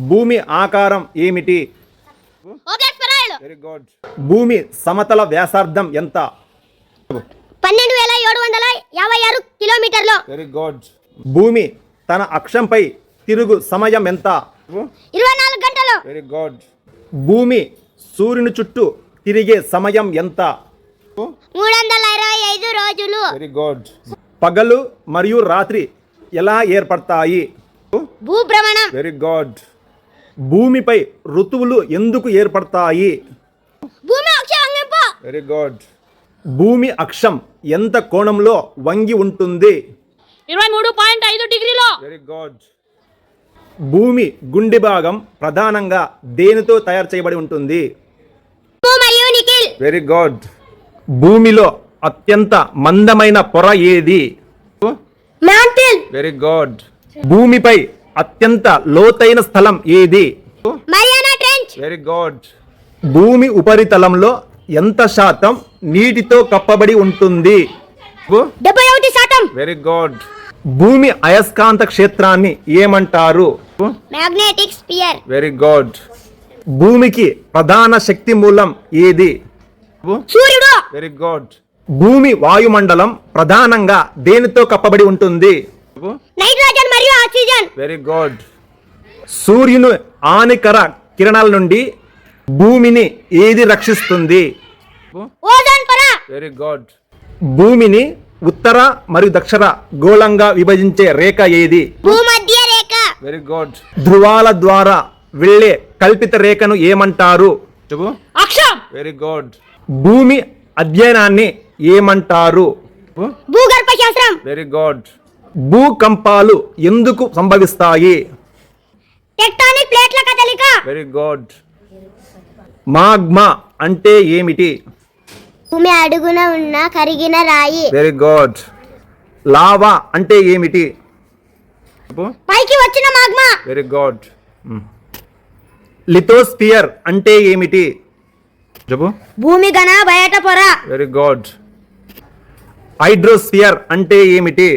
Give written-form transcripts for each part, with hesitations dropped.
భూమి ఆకారం ఏమిటి? Very good. భూమి సమతల వ్యాసార్థం ఎంత? 12,756 కిలోమీటర్లు. Very good. భూమి తన అక్షంపై తిరుగు సమయం ఎంత? 24 గంటలు. Very good. భూమి సూర్యుని చుట్టూ తిరిగే సమయం ఎంత? 325 రోజులు. Very good. పగలు మరియు రాత్రి ఎలా ఏర్పడతాయి? భూభ్రమణం. Very good. భూమిపై ఋతువులు ఎందుకు ఏర్పడతాయి? భూమి అక్షం వంగింపు. Very good. భూమి అక్షం ఎంత కోణంలో వంగి ఉంటుంది? 23.5 డిగ్రీలు. Very good. భూమి గుండె భాగం ప్రధానంగా దేనితో తయారు చేయబడి ఉంటుంది? మరియు నికెల్. Very good. భూమిలో అత్యంత మందమైన పొర ఏది? మ్యాంటిల్. Very good. భూమిపై అత్యంత లోతైన స్థలం ఏది? Mariana trench. Very good. భూమి ఉపరితలంలో ఎంత శాతం నీటితో కప్పబడి ఉంటుంది? 71%. Very good. భూమి అయస్కాంత క్షేత్రాన్ని ఏమంటారు? Magnetic sphere. Very good. భూమికి ప్రధాన శక్తి మూలం ఏది? సూర్యుడు. Very good. భూమి వాయుమండలం ప్రధానంగా దేనితో కప్పబడి ఉంటుంది? నైట్రోజన్ మరియు ఆక్సిజన్. Very good. సూర్యుని హానికర కిరణాల నుండి భూమిని ఏది రక్షిస్తుంది? ఓజోన్ పొర. Very good. భూమిని ఉత్తర మరియు దక్షిణ గోళంగా విభజించే రేఖ ఏది? భూమధ్య రేఖ. Very good. ధృవాల ద్వారా వెళ్ళే కల్పిత రేఖను ఏమంటారు? అక్షం. Very good. భూమి అధ్యయనాన్ని ఏమంటారు? భూగర్భ శాస్త్రం. Very good. భూకంపాలు ఎందుకు సంభవిస్తాయి? టెక్టానిక్ ప్లేట్ల కదలిక. Very good. మాగ్మా అంటే ఏమిటి? భూమి అడుగున ఉన్న కరిగిన రాయి. Very good. లావా అంటే ఏమిటి? పైకి వచ్చిన మాగ్మా. Very good. లిథోస్ఫియర్ అంటే ఏమిటి? భూమి ఘన బయట పొర. Very good. హైడ్రోస్ఫియర్ అంటే ఏమిటి?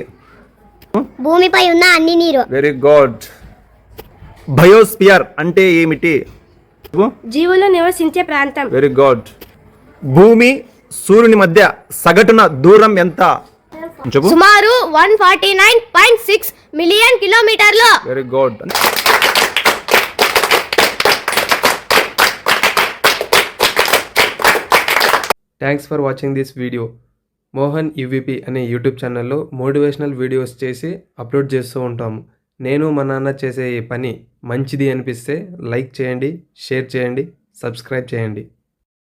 భూమిపై ఉన్న అన్ని నీరు. Very good. బయోస్ఫియర్ అంటే ఏమిటి? జీవులు నివసించే ప్రాంతం. Very good. భూమి సూర్యుని మధ్య సగటున దూరం ఎంత? సుమారు 149.6 మిలియన్ కిలోమీటర్లు. Very good. Thanks for watching this video. Mohan UVP అనే యూట్యూబ్ ఛానల్లో మోటివేషనల్ వీడియోస్ చేసి అప్లోడ్ చేస్తూ ఉంటాము. నేను మా నాన్న చేసే ఈ పని మంచిది అనిపిస్తే లైక్ చేయండి, షేర్ చేయండి, సబ్స్క్రైబ్ చేయండి.